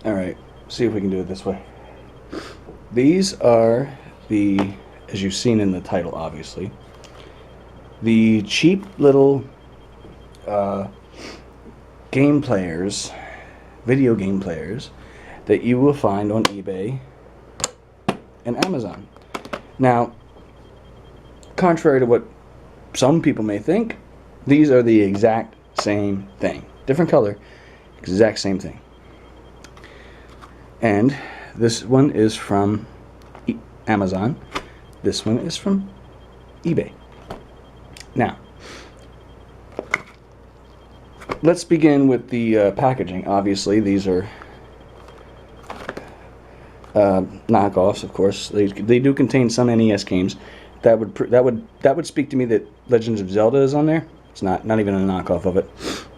Alright, see if we can do it this way. These are the, as you've seen in the title obviously, the cheap little game players, video game players, that you will find on eBay and Amazon. Now, contrary to what some people may think, these are the exact same thing. Different color, exact same thing. And this one is from Amazon. This one is from eBay. Now, let's begin with the packaging. Obviously, these are knockoffs, of course. They do contain some NES games. That would speak to me that Legends of Zelda is on there. It's not even a knockoff of it.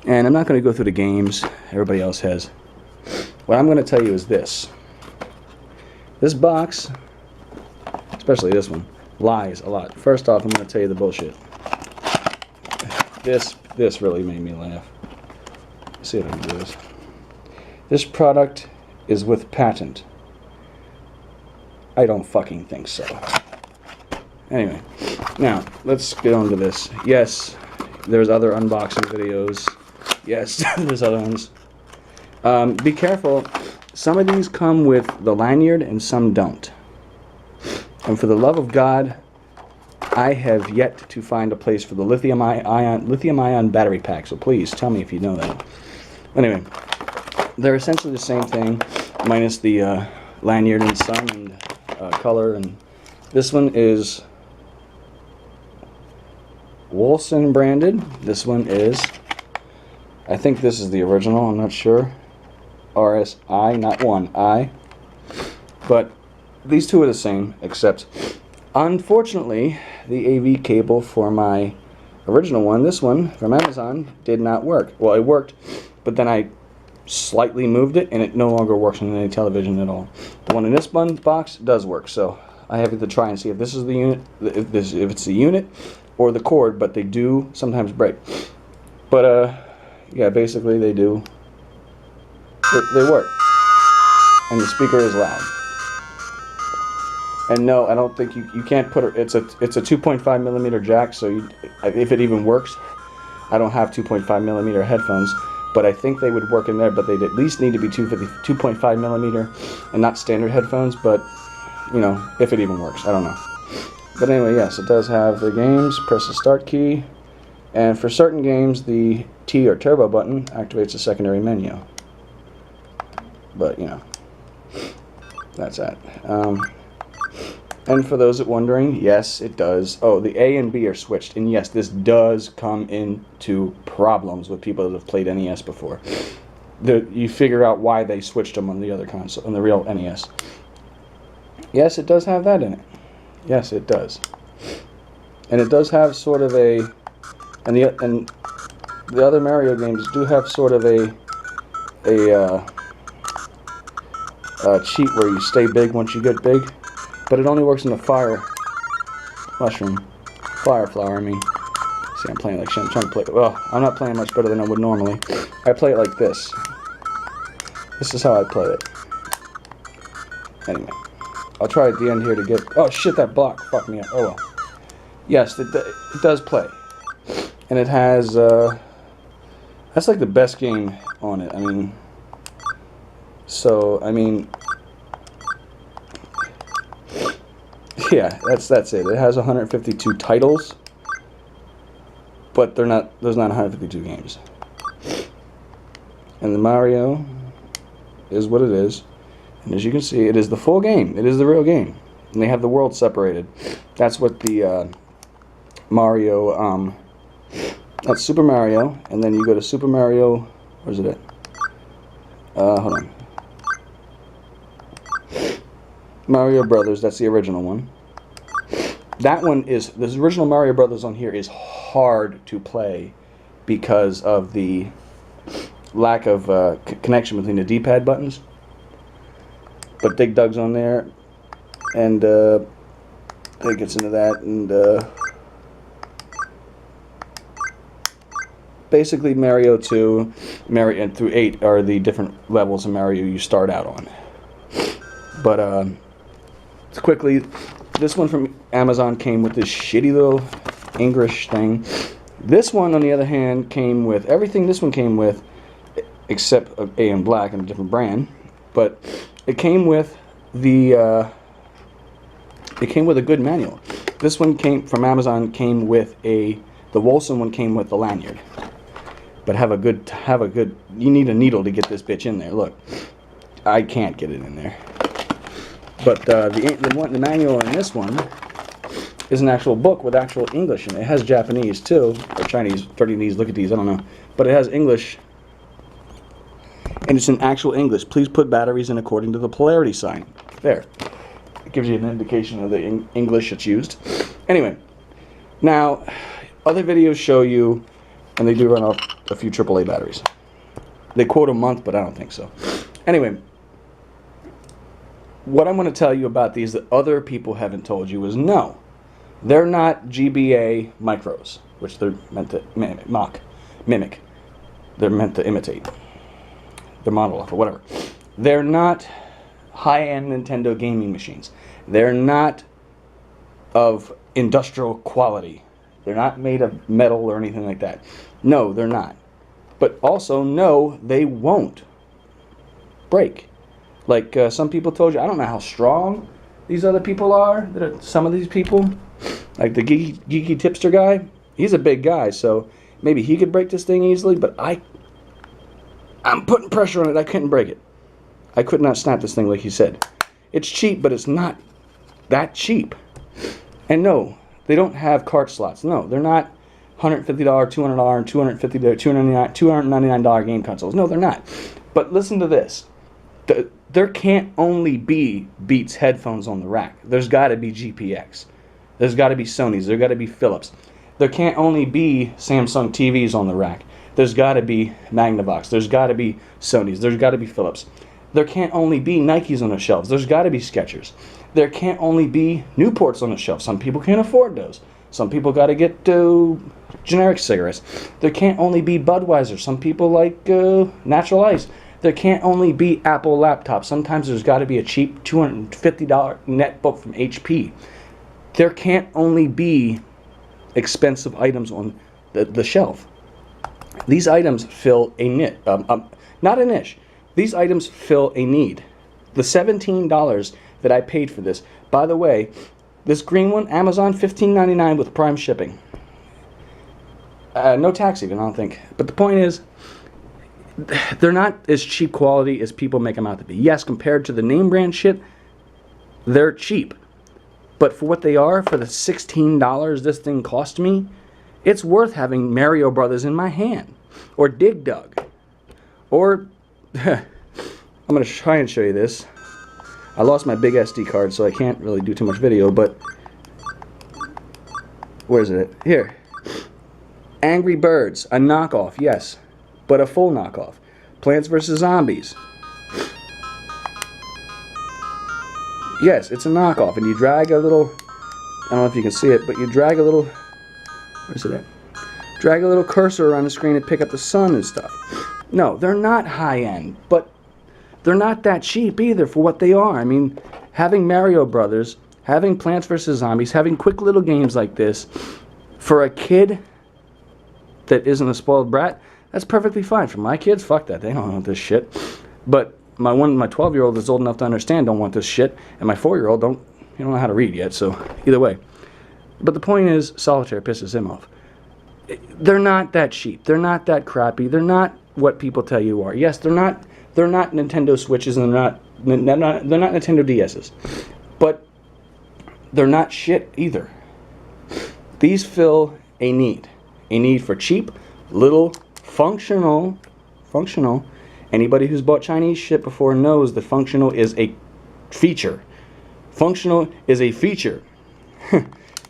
And I'm not going to go through the games everybody else has. What I'm going to tell you is this. This box, especially this one, lies a lot. First off, I'm going to tell you the bullshit. This really made me laugh. Let's see if I can do this. This product is with patent. I don't fucking think so. Anyway, now let's get on to this. Yes, there's other unboxing videos. Yes, there's other ones. Be careful. Some of these come with the lanyard and some don't. And for the love of God, I have yet to find a place for the lithium-ion battery pack. So please tell me if you know that. Anyway, they're essentially the same thing, minus the lanyard and some and color. And this one is Wolfson branded. This one is, I think this is the original. I'm not sure. RSI, not one I. But these two are the same, except unfortunately the AV cable for my original one, this one from Amazon, did not work. Well, it worked, but then I slightly moved it and it no longer works on any television at all. The one in this box does work, so I have to try and see if this is the unit, if it's the unit or the cord, but they do sometimes break. But yeah, basically they do. They work, and the speaker is loud. And no, I don't think you can't put it. It's a 2.5 millimeter jack, so if it even works, I don't have 2.5 millimeter headphones, but I think they would work in there. But they'd at least need to be 2.5 millimeter, and not standard headphones. But you know, if it even works, I don't know. But anyway, yes, it does have the games. Press the start key, and for certain games, the T or turbo button activates a secondary menu. But you know, that's that. And for those that wondering, yes, it does. Oh, the A and B are switched, and yes, this does come into problems with people that have played NES before. You figure out why they switched them on the other console, on the real NES. Yes, it does have that in it. Yes, it does. And it does have sort of a, and the other Mario games do have sort of a cheat where you stay big once you get big, but it only works in the fire flower. I mean, see, I'm playing like shit. I'm trying to play. Well, I'm not playing much better than I would normally. I play it like this. This is how I play it. Anyway, I'll try at the end here to get. Oh shit, that block fucked me up. Oh well. Yes, it does play, and it has. That's like the best game on it. I mean. So, I mean, yeah, that's it. It has 152 titles, but there's not 152 games. And the Mario is what it is. And as you can see, it is the full game. It is the real game. And they have the world separated. That's what the Mario, that's Super Mario. And then you go to Super Mario, where's it at? Hold on. Mario Brothers, that's the original one. That one is, this original Mario Brothers on here is hard to play because of the lack of connection between the D-pad buttons. But Dig Dug's on there, and it gets into that, and basically Mario 2, Mario and through 8 are the different levels of Mario you start out on. But quickly, this one from Amazon came with this shitty little English thing. This one, on the other hand, came with everything this one came with, except A and black and a different brand. But it came with the it came with a good manual. This one came from Amazon. Came with the Wolson one came with the lanyard. But have a good. You need a needle to get this bitch in there. Look, I can't get it in there. But the manual in this one is an actual book with actual English in it. It has Japanese too, or Chinese, Vietnamese, look at these, I don't know. But it has English, and it's in actual English. Please put batteries in according to the polarity sign. There. It gives you an indication of the English that's used. Anyway, now, other videos show you, and they do run off a few AAA batteries. They quote a month, but I don't think so. Anyway, what I'm going to tell you about these that other people haven't told you is no. They're not GBA Micros, which they're meant to mimic. They're meant to imitate. They're model off or whatever. They're not high-end Nintendo gaming machines. They're not of industrial quality. They're not made of metal or anything like that. No, they're not. But also, no, they won't break. Like some people told you, I don't know how strong these other people are. Some of these people, like the geeky tipster guy, he's a big guy, so maybe he could break this thing easily, but I'm putting pressure on it. I couldn't break it. I could not snap this thing like he said. It's cheap, but it's not that cheap. And no, they don't have cart slots. No, they're not $150, $200, $250, $299 game consoles. No, they're not. But listen to this. There can't only be Beats headphones on the rack. There's got to be GPX. There's got to be Sony's. There's got to be Philips. There can't only be Samsung TVs on the rack. There's got to be Magnavox. There's got to be Sony's. There's got to be Philips. There can't only be Nikes on the shelves. There's got to be Skechers. There can't only be Newports on the shelf. Some people can't afford those. Some people got to get generic cigarettes. There can't only be Budweiser. Some people like natural ice. There can't only be Apple laptops. Sometimes there's got to be a cheap $250 netbook from HP. There can't only be expensive items on the shelf. These items fill a niche, not a niche. These items fill a need. The $17 that I paid for this, by the way, this green one, Amazon, $15.99 with Prime shipping. No tax even, I don't think. But the point is, they're not as cheap quality as people make them out to be. Yes, compared to the name brand shit, they're cheap. But for what they are, for the $16 this thing cost me, it's worth having Mario Brothers in my hand. Or Dig Dug. Or, I'm going to try and show you this. I lost my big SD card, so I can't really do too much video, but where is it? Here. Angry Birds, a knockoff, yes, but a full knockoff. Plants vs. Zombies. Yes, it's a knockoff, and you drag a little, I don't know if you can see it, but you drag a little, where's it at? Drag a little cursor around the screen and pick up the sun and stuff. No, they're not high-end, but they're not that cheap either for what they are. I mean, having Mario Brothers, having Plants vs. Zombies, having quick little games like this, for a kid that isn't a spoiled brat, that's perfectly fine. For my kids, fuck that. They don't want this shit. But my 12-year-old is old enough to understand don't want this shit, and my 4-year-old don't know how to read yet, so either way. But the point is, solitaire pisses him off. They're not that cheap. They're not that crappy. They're not what people tell you are. Yes, they're not Nintendo Switches, and they're not Nintendo DS's. But they're not shit either. These fill a need for cheap, little, functional. Anybody who's bought Chinese shit before knows that functional is a feature. Functional is a feature,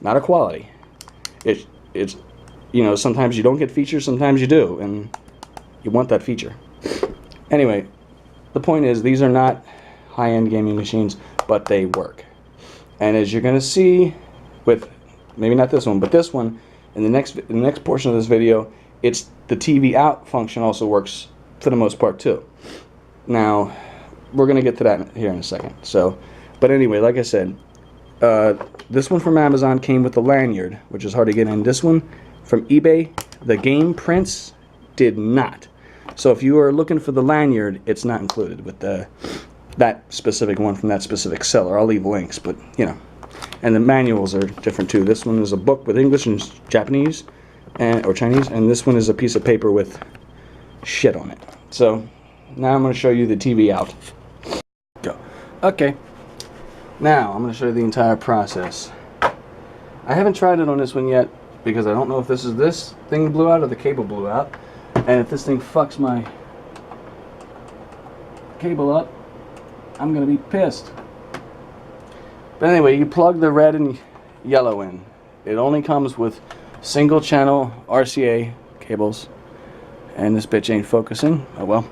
not a quality. It's sometimes you don't get features, sometimes you do, and you want that feature. Anyway, the point is, these are not high-end gaming machines, but they work. And as you're going to see with, maybe not this one, but this one, in the next portion of this video, it's the TV out function also works for the most part too. Now, we're going to get to that here in a second. So, but anyway, like I said, this one from Amazon came with the lanyard, which is hard to get in. This one from eBay, the game prints, did not. So if you are looking for the lanyard, it's not included with that specific one from that specific seller. I'll leave links, but you know. And the manuals are different too. This one is a book with English and Japanese or Chinese, and this one is a piece of paper with shit on it. So now I'm going to show you the TV out. Go. Okay. Now I'm going to show you the entire process. I haven't tried it on this one yet because I don't know if this is this thing blew out or the cable blew out. And if this thing fucks my cable up, I'm going to be pissed. But anyway, you plug the red and yellow in. It only comes with single channel RCA cables. And this bitch ain't focusing. Oh well.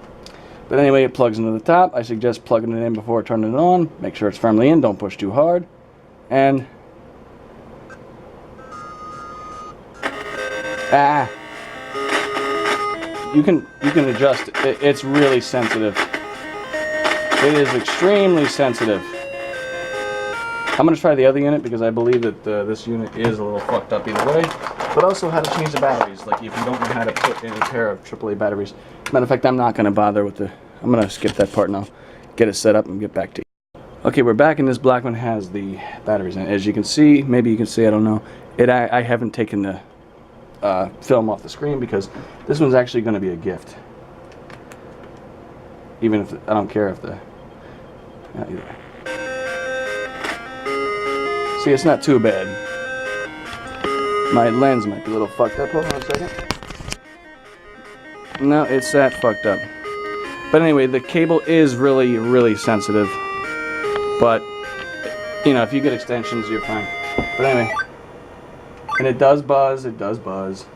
But anyway, it plugs into the top. I suggest plugging it in before turning it on. Make sure it's firmly in. Don't push too hard. And you can adjust it. It's really sensitive. It is extremely sensitive. I'm going to try the other unit because I believe that this unit is a little fucked up either way. But also how to change the batteries. Like if you don't know how to put in a pair of AAA batteries. Matter of fact, I'm not going to bother with I'm going to skip that part now. Get it set up and get back to you. Okay, we're back, and this black one has the batteries in it. As you can see, maybe you can see, I don't know. I haven't taken the film off the screen because this one's actually going to be a gift. Even if I don't care if see, it's not too bad. My lens might be a little fucked up. Hold on a second. No, it's that fucked up. But anyway, the cable is really, really sensitive. But, you know, if you get extensions, you're fine. But anyway. And it does buzz. It does buzz.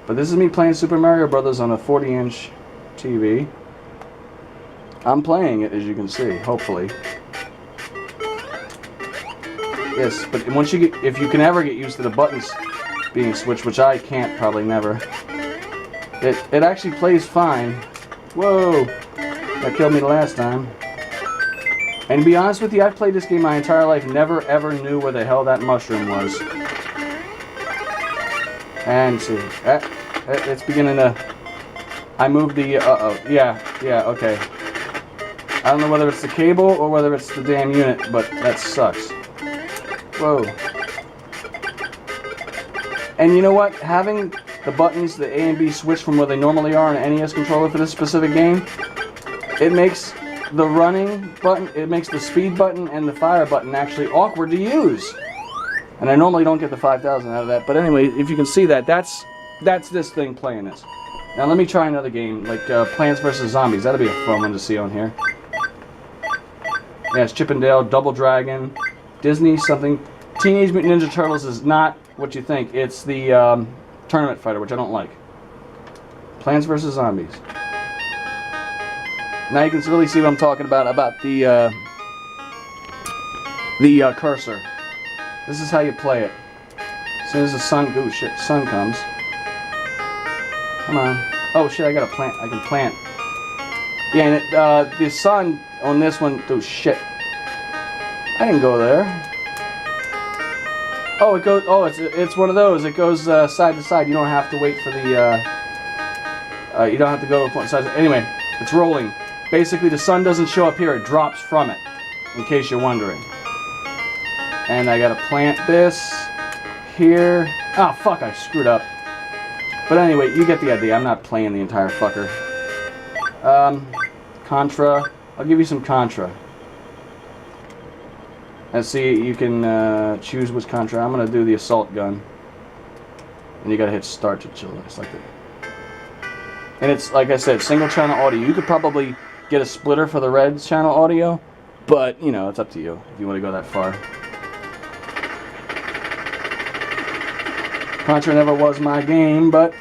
But this is me playing Super Mario Brothers on a 40-inch TV. I'm playing it, as you can see, hopefully. Yes, but once you get, if you can ever get used to the buttons being switched, which I can't, probably never, it actually plays fine. Whoa, that killed me the last time. And to be honest with you, I've played this game my entire life, never ever knew where the hell that mushroom was. And see, it's beginning to. I moved the. Yeah, okay. I don't know whether it's the cable or whether it's the damn unit, but that sucks. Whoa. And you know what? Having the buttons, the A and B switched from where they normally are on an NES controller for this specific game, it makes the running button, it makes the speed button and the fire button actually awkward to use. And I normally don't get the 5,000 out of that, but anyway, if you can see that, that's this thing playing this. Now let me try another game, like Plants vs. Zombies. That'll be a fun one to see on here. Yeah, it's Chip and Dale, Double Dragon, Disney something. Teenage Mutant Ninja Turtles is not what you think. It's the Tournament Fighter, which I don't like. Plants vs. Zombies. Now you can really see what I'm talking about the cursor. This is how you play it. As soon as the sun comes. Come on. Oh shit, I got to plant. I can plant. Yeah, and the sun on this one, oh shit. I didn't go there. Oh, it goes. Oh, it's one of those. It goes side to side. You don't have to wait for the. You don't have to go from side. Anyway, it's rolling. Basically, the sun doesn't show up here. It drops from it. In case you're wondering. And I gotta plant this here. Oh fuck! I screwed up. But anyway, you get the idea. I'm not playing the entire fucker. Contra. I'll give you some Contra. And see, you can choose which Contra. I'm going to do the assault gun. And you got to hit start to chill. It's like that. And it's, like I said, single channel audio. You could probably get a splitter for the red channel audio. But, you know, it's up to you if you want to go that far. Contra never was my game, but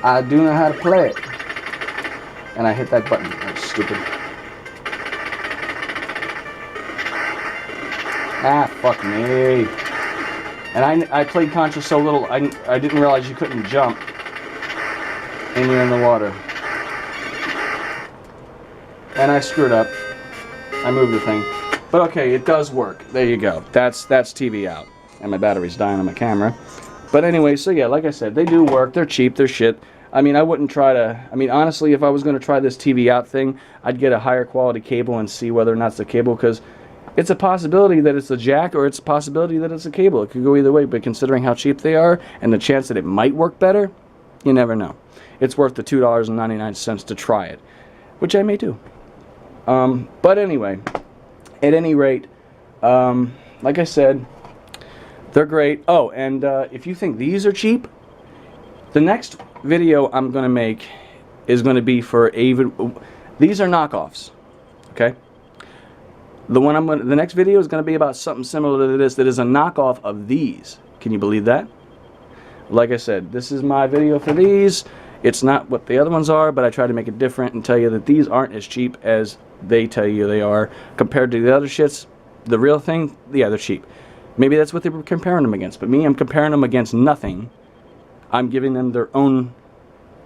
I do know how to play it. And I hit that button. That's stupid. Ah, fuck me. And I played Contra so little, I didn't realize you couldn't jump when you're in the water. And I screwed up. I moved the thing. But okay, it does work. There you go. That's TV out. And my battery's dying on my camera. But anyway, so yeah, like I said, they do work. They're cheap. They're shit. I mean, I wouldn't try to... I mean, honestly, if I was going to try this TV out thing, I'd get a higher quality cable and see whether or not it's the cable, because it's a possibility that it's a jack or it's a possibility that it's a cable. It could go either way, but considering how cheap they are and the chance that it might work better, you never know. It's worth the $2.99 to try it, which I may do. But anyway, at any rate, like I said, they're great. Oh, and if you think these are cheap, the next video I'm going to make is going to be for these are knockoffs, okay? The next video is going to be about something similar to this that is a knockoff of these. Can you believe that? Like I said, this is my video for these. It's not what the other ones are, but I try to make it different and tell you that these aren't as cheap as they tell you they are compared to the other shits. The real thing, yeah, they're cheap. Maybe that's what they were comparing them against, but me, I'm comparing them against nothing. I'm giving them their own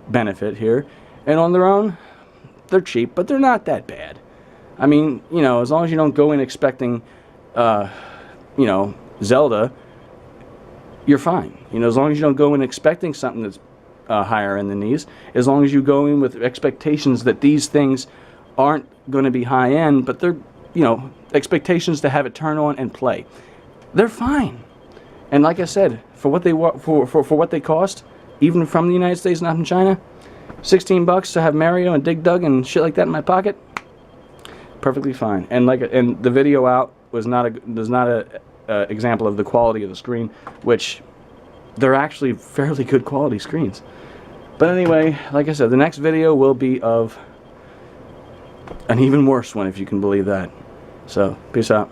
benefit here, and on their own, they're cheap, but they're not that bad. I mean, you know, as long as you don't go in expecting, you know, Zelda, you're fine. You know, as long as you don't go in expecting something that's higher end than these, as long as you go in with expectations that these things aren't going to be high end, but they're, you know, expectations to have it turn on and play, they're fine. And like I said, for what they for what they cost, even from the United States, not from China, $16 to have Mario and Dig Dug and shit like that in my pocket, perfectly fine. And the video out was not a example of the quality of the screen, which they're actually fairly good quality screens. But anyway, like I said, the next video will be of an even worse one, if you can believe that. So, peace out.